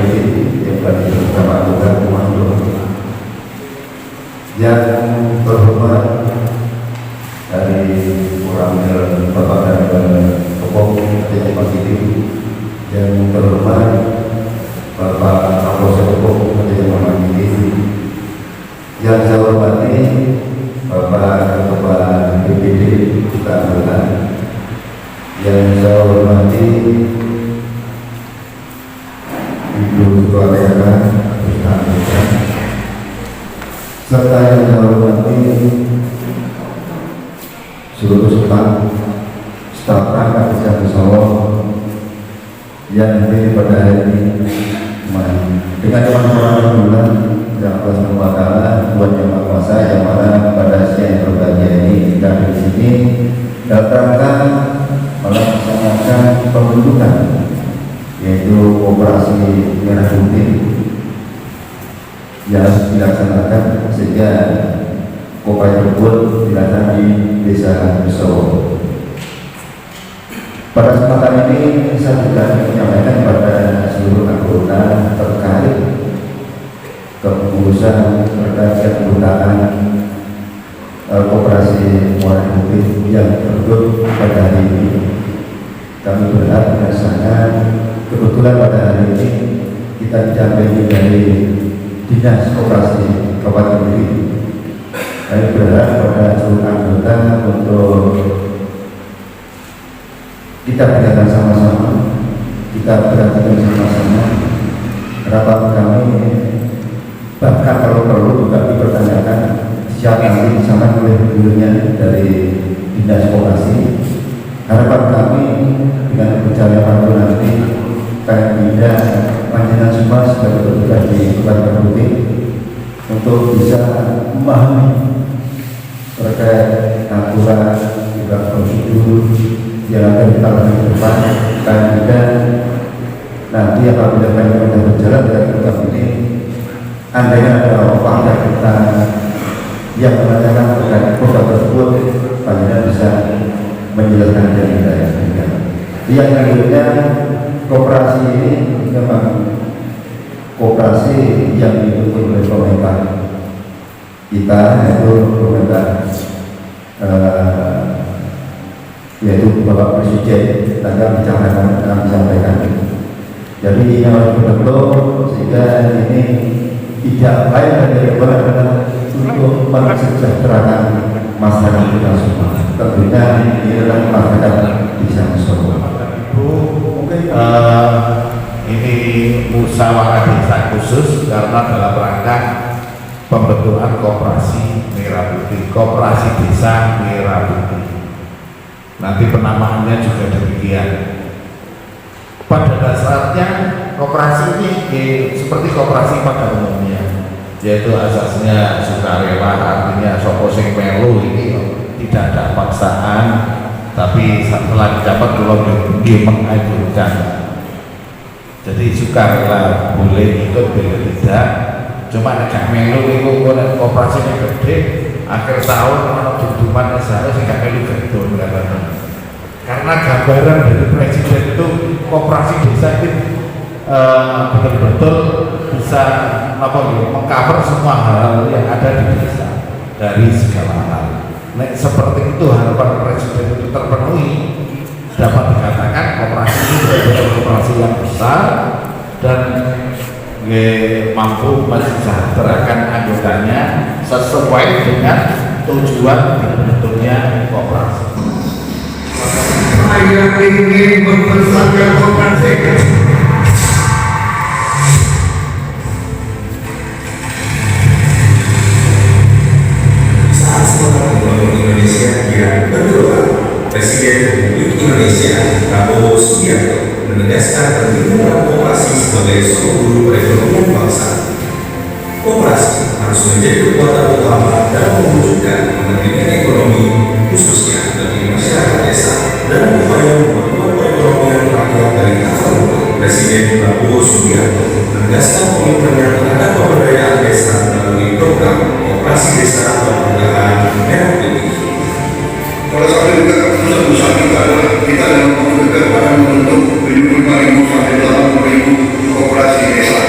ini yang tadi bersama anggota komando. Yang terhormat dari Koramil Bapak dan Pokok Ketua Pagi, yang terhormat Bapak Kapolsek Pokok Ketua Pagi, yang saya hormati Bapak Ketua BPD Keanggotaan, yang saya hormati Ibu Ketua Daerah Keanggotaan, serta yang saya hormati seluruh staf perangkat desa Solo yang hadir pada hari ini. Dengan kemampuan bulan yang Allah SWT Tuhan Yang Maha Kuasa, yang mana pada siang yang berbahagia ini kita di sini dalam rangka melaksanakan pembentukan yaitu operasi merah putih yang harus dilaksanakan sehingga upaya tersebut dilaksanakan di desa Solo. Pada kesempatan ini saya juga menyampaikan kepada seluruh anggota terkait keputusan terkait keanggotaan Koperasi Muara Putih yang terbentuk pada hari ini. Kami berharap berdasarkan kebetulan pada hari ini kita didampingi dari Dinas Koperasi Kabupaten Kediri. Kami berharap pada seluruh anggota untuk kita berjalan sama-sama, kita perhatikan sama-sama. Harapan kami bahkan kalau perlu juga dipertanyakan siapa nanti disampaikan oleh gubernurnya dari Dinas Koperasi. Harapan kami dengan perjalanan nanti kami tidak panjenengan semua sebagai petugas di Kabupaten Putih untuk bisa memahami terkait aturan juga prosedur yang akan kita lakukan ke depan, dan juga nanti apabila kami sudah berjalan dengan program ini, andainya ada fakta kita yang menanyakan terkait program tersebut, panjenengan bisa menjelaskan dari kita yang demikian. Yang selanjutnya, koperasi ini memang koperasi yang didukung oleh pemerintah kita, yaitu pemerintah yaitu Bapak Presiden tadi akan disampaikan. Jadi ini harus betul sehingga ini tidak lain dari adalah untuk mensejahterakan masyarakat kita semua. Tentunya ini adalah masyarakat di sana semua. Ibu, mungkin ini musyawarah desa khusus karena dalam rangka pembentukan koperasi Merah Putih, koperasi desa Merah Putih. Nanti penamaannya juga demikian. Pada dasarnya koperasi ini seperti koperasi pada umumnya, yaitu asasnya sukarela, artinya sopo sing melu ini tidak ada paksaan, tapi setelah dapat belum mengajukan. Jadi sukarela boleh ikut boleh tidak, cuma nek melu itu koperasi yang gede akhir tahun kalau duduman seharusnya sehingga melu gede karena gambaran dari presiden itu koperasi desa itu betul-betul bisa mengcover semua hal yang ada di desa dari segala hal. Nek seperti itu harapan presiden itu terpenuhi, dapat dikatakan koperasi ini betul-betul koperasi yang besar dan mampu mensejahterakan anggotanya sesuai dengan tujuan terbentuknya koperasi. Saya ingin mempersatukan koperasi. Saat sekolah membangun Indonesia yang bergerak, Presiden Republik Indonesia Prabowo Subianto menegaskan pentingnya koperasi sebagai sumber perekonomian bangsa. Koperasi harus menjadi kekuatan utama dalam mewujudkan kepentingan ekonomi, khususnya bagi masyarakat desa, dan upaya membangun perekonomian rakyat dari akar rumput. Presiden Prabowo Subianto menegaskan komitmennya terhadap pemberdayaan desa melalui program Koperasi Desa Pemberdayaan Merah Putih. Pada saat ini pusat usaha kita adalah kita dalam waktu dekat akan membentuk 75.000 sampai 80.000 koperasi desa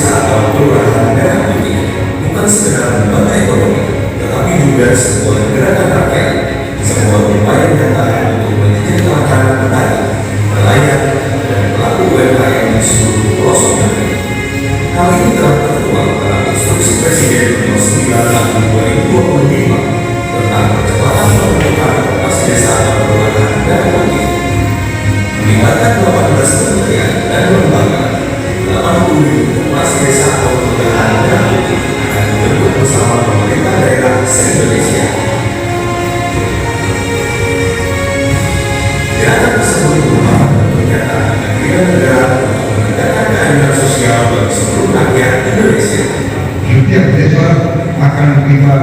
desa atau kelurahan merah putih bukan sekedar lembaga ekonomi, tetapi juga sebuah gerakan rakyat, sebuah upaya nyata untuk menyejahterakan petani, nelayan, dan pelaku UMKM di seluruh pelosok negeri. Hal ini telah tertuang dalam Instruksi Presiden Nomor 9 Tahun 2025 tentang percepatan pembentukan koperasi desa atau kelurahan merah putih, melibatkan 18 kementerian dan lembaga. 80 koperasi desa atau kelurahan merah putih akan dibentuk bersama pemerintah daerah se-Indonesia. Gerakan tersebut merupakan bentuk nyata kegiatan negara untuk menegakkan keadilan sosial bagi seluruh rakyat Indonesia. Setiap desa akan kita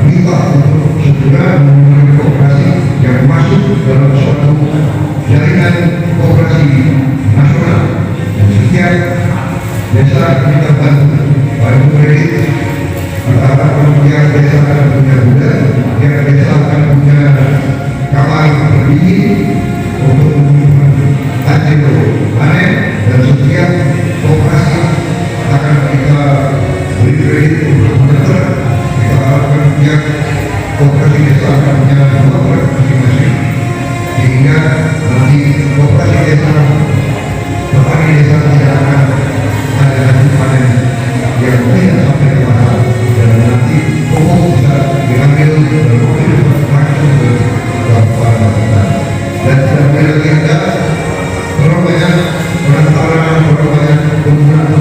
minta untuk segera memiliki koperasi yang masuk dalam suatu jaringan koperasi nasional, dan setiap desa kita bantu bantu kredit. Antara tiap desa akan punya gudang, tiap desa akan punya kamar pendingin untuk hasil panen, dan setiap koperasi akan kita beri kredit untuk meter. Kita harapkan tiap koperasi desa akan punya 2 proyek masing-masing, sehingga nanti koperasi desa, petani desa tidak akan ada hasil panen yang tidak sampai ke pasar, dan nanti pupuk bisa diambil dan langsung ke para petani, dan tidak boleh lagi ada orang banyak perantaraan, orang banyak penggunaan,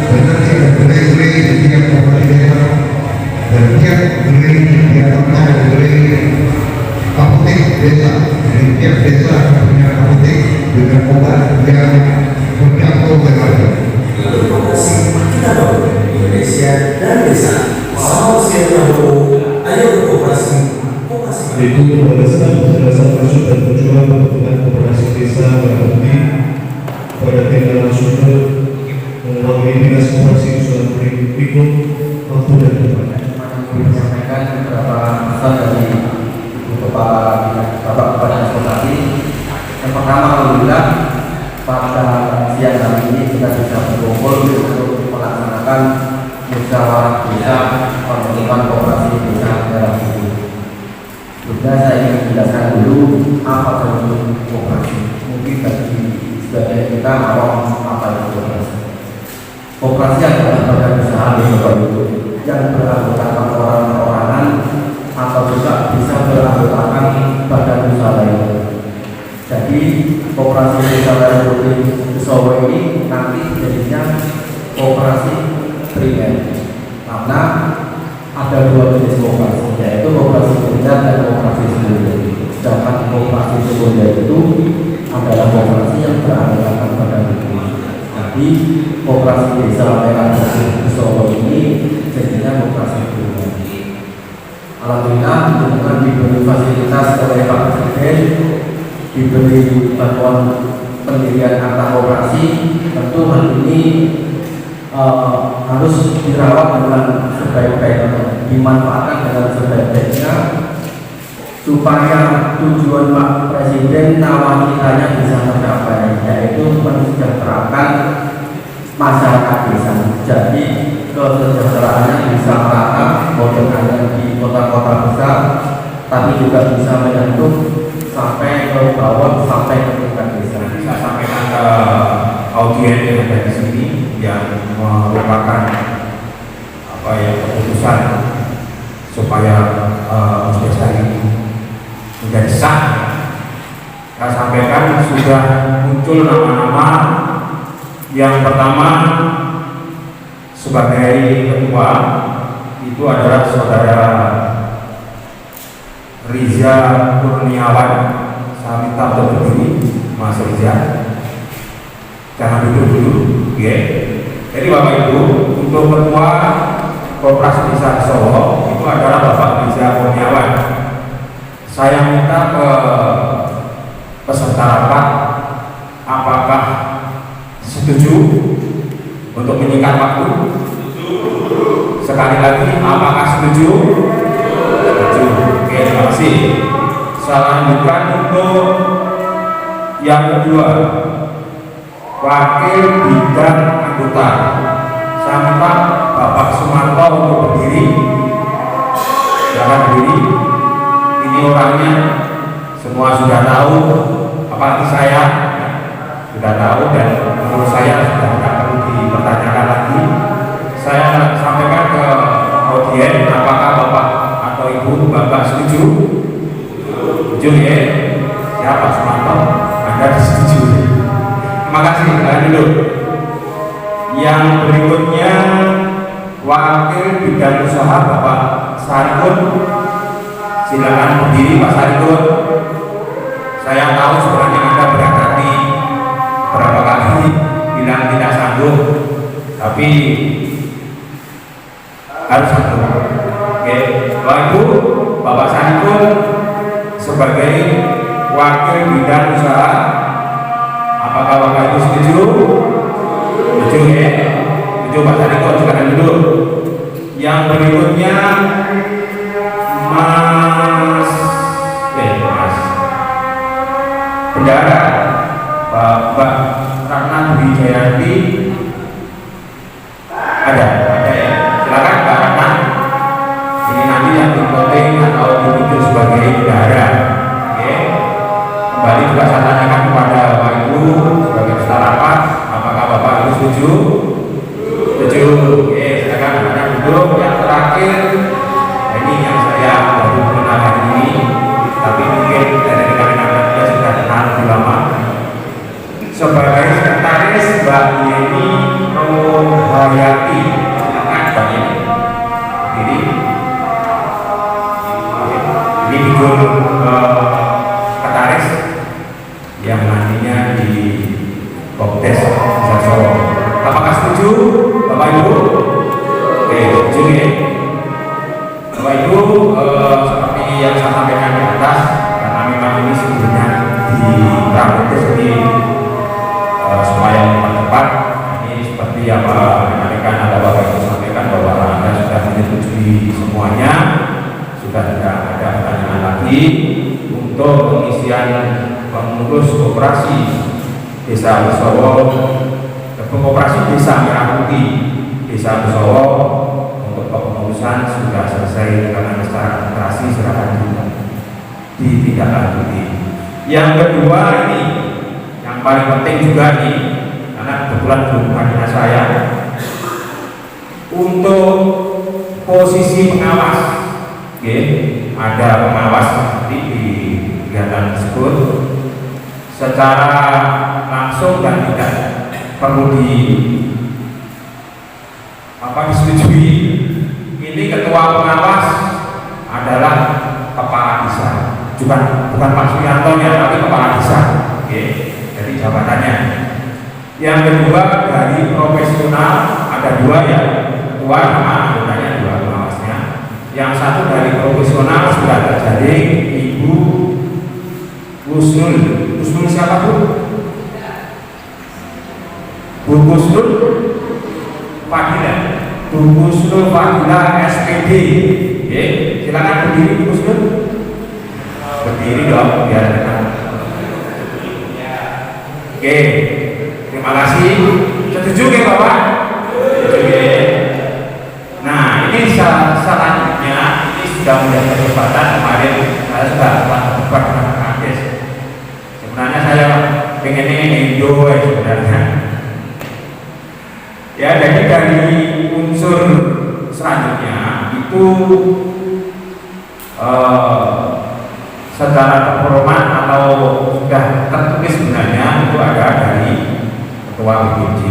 dan nanti ada belai-belai di tiap koperasi desa, dan tiap belai tiap atau belai apotek desa, di tiap desa punya apotek dengan obat yang berjangkau ke harga. Lalu koperasi kita bangun Indonesia dan desa. Sama usia Prabowo, ayo berkoperasi. Yaitu berdasarkan maksud dan tujuan pembentukan koperasi desa merah putih pada tingkat nasional melalui dinas koperasi usulan berikut waktu dan tempat. Menyampaikan beberapa pesan dari Bapak Kepala Transportasi. Yang pertama, alhamdulillah pada siang hari ini kita bisa berkumpul untuk melaksanakan musyawarah desa pembentukan koperasi desa merah putih. Juga saya ingin menjelaskan dulu apa itu koperasi. Mungkin bagi sebagian kita mau apa itu koperasi. Koperasi adalah badan usaha yang beranggotakan orang-orangan atau juga bisa beranggotakan badan usaha lain. Jadi koperasi desa merah putih Solo ini nanti jadinya koperasi primer, karena ada 2 jenis koperasi, yaitu koperasi primer dan koperasi sekunder. Sedangkan koperasi sekunder itu adalah koperasi yang beranggotakan badan hukum. Jadi koperasi desa merah putih Solo ini jadinya koperasi primer. Alhamdulillah dengan diberi fasilitas oleh Pak Presiden, diberi bantuan pendirian akta koperasi, tentu hal ini harus dirawat dengan sebaik-baiknya, dimanfaatkan dengan sebaik-baiknya supaya tujuan Pak Presiden nawacitanya bisa tercapai, yaitu mensejahterakan masyarakat desa. Jadi kesejahteraannya bisa merata, bukan hanya di kota-kota besar, tapi juga bisa menyentuh sampai ke bawah, sampai ke tingkat desa. Saya sampaikan ke audien yang ada di sini yang merupakan keputusan supaya desa ini menjadi sah. Saya sampaikan sudah muncul nama-nama. Yang pertama sebagai ketua itu adalah saudara Riza Kurniawan. Saya minta untuk berdiri, Mas Riza. Jangan duduk dulu, ya. Jadi Bapak Ibu, untuk ketua Koperasi Desa Solo itu adalah Bapak Riza Kurniawan. Saya minta ke peserta rapat, apakah setuju untuk menyingkat waktu? Sekali lagi, apakah setuju? Setuju. Oke, terima kasih. Saya lanjutkan untuk yang kedua, wakil bidang anggota. Saya minta Bapak Sumarto untuk berdiri. Silakan berdiri. Ini orangnya semua sudah tahu, apalagi saya sudah tahu, dan menurut saya sudah tidak perlu dipertanyakan lagi. Saya sampaikan ke audien, apakah Bapak atau Ibu Bapak setuju? Setuju ya? Siapa Sumarto? Anda disetujui. Terima kasih. Dulu. Yang berikutnya Wakil Bidang Usaha Bapak Sarikun. Silakan berdiri Pak Sarikun. Saya tahu sebenarnya Anda berhati-hati berapa kali bilang tidak sanggup, tapi harus sanggup. Oke, Bapak Ibu, Bapak Sarikun sebagai Wakil Bidang Usaha, apakah Bapak Ibu setuju? Setuju ya? Setuju Pak Sarikun, silakan dulu. Yang berikutnya Mas Bendara Bapak Ratna Dwi Jayanti, ada ya, silakan Mbak Ratna. Ini nanti yang divoting atau ditunjuk sebagai bendara. Oke, kembali juga saya tanyakan kepada Bapak Ibu sebagai peserta rapat, apakah Bapak Ibu setuju? Setuju. Oke, silakan Anda duduk. Yang terakhir, ini yang saya baru kenal hari ini, tapi mungkin dari rekan-rekan sudah kenal lebih lama. Sebagai sekretaris Mbak Yeni Rohayati, silakan Mbak Yeni. Ini figur sekretaris yang nantinya di Kopdes Solo. Apakah setuju Bapak Ibu? Oke, setuju ya. Bapak Ibu, seperti yang saya sampaikan di atas, karena memang ini sebetulnya di Kopdes ini supaya mempercepat, ini seperti apa rekan-rekan ada Bapak Ibu sampaikan bahwa Anda sudah menyetujui semuanya, sudah tidak ada pertanyaan lagi untuk pengisian pengurus koperasi Desa Besowo, koperasi Desa Merah Putih Desa Besowo. Untuk kepengurusan sudah selesai karena secara administrasi serahkan ditindaklanjuti. Yang kedua ini yang paling penting juga nih, karena kebetulan hubungannya saya untuk posisi pengawas. Oke, ada pengawas nanti di kegiatan tersebut secara langsung dan tidak perlu disetujui. Ini ketua pengawas adalah kepala desa, bukan Pak Suyanto ya, tapi kepala desa. Oke, jadi jabatannya. Yang kedua dari profesional ada dua ya, ketua sama anggotanya dua pengawasnya. Yang satu dari profesional sudah terjadi Ibu Gusnul. Gusnul siapa Bu? Bu Gusnul Fadila. Bu Gusnul Fadila SPD. Oke, silakan berdiri Bu Gusnul. Berdiri dong biar kita. Oke, terima kasih. Setuju ya Bapak? Setuju. Nah, ini selanjutnya ini sudah menjadi perdebatan. Kemarin saya sudah berdebat dengan Kades. Sebenarnya saya pengen Indo sebenarnya. Ya, jadi dari unsur selanjutnya itu secara terhormat atau sudah tertulis sebenarnya itu ada dari ketua BPD,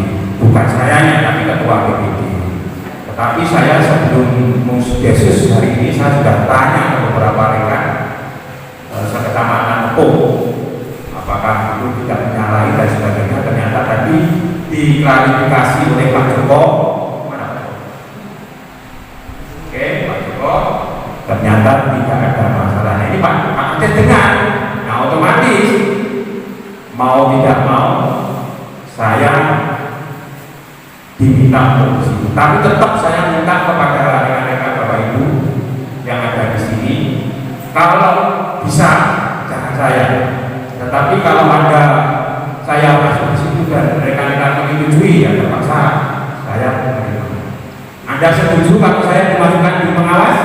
bukan sayanya tapi ketua BPD. Tetapi saya sebelum Musdesus hari ini saya sudah tanya ke beberapa rekan sekecamatan apakah itu tidak menyalahi dan sebagainya. Ternyata tadi diklarifikasi oleh Pak Joko. Oke, Pak Joko, ternyata tidak ada masalah. Nah, ini Pak Aceh dengar. Nah, otomatis mau tidak mau saya diminta untuk situ. Tapi tetap saya minta kepada rekan-rekan Bapak Ibu yang ada di sini, kalau bisa jangan saya. Tetapi kalau ada saya masuk di situ dan rekan-rekan menyetujui, ya terpaksa saya menerima. Anda setuju kalau saya dimasukkan di pengawas?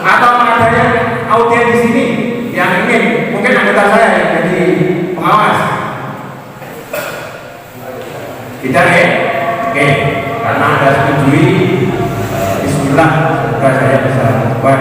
Atau ada yang audien di sini yang ingin, mungkin anggota saya yang jadi pengawas? Tidak ya? Oke, karena Anda setujui, bismillah, semoga saya bisa lakukan.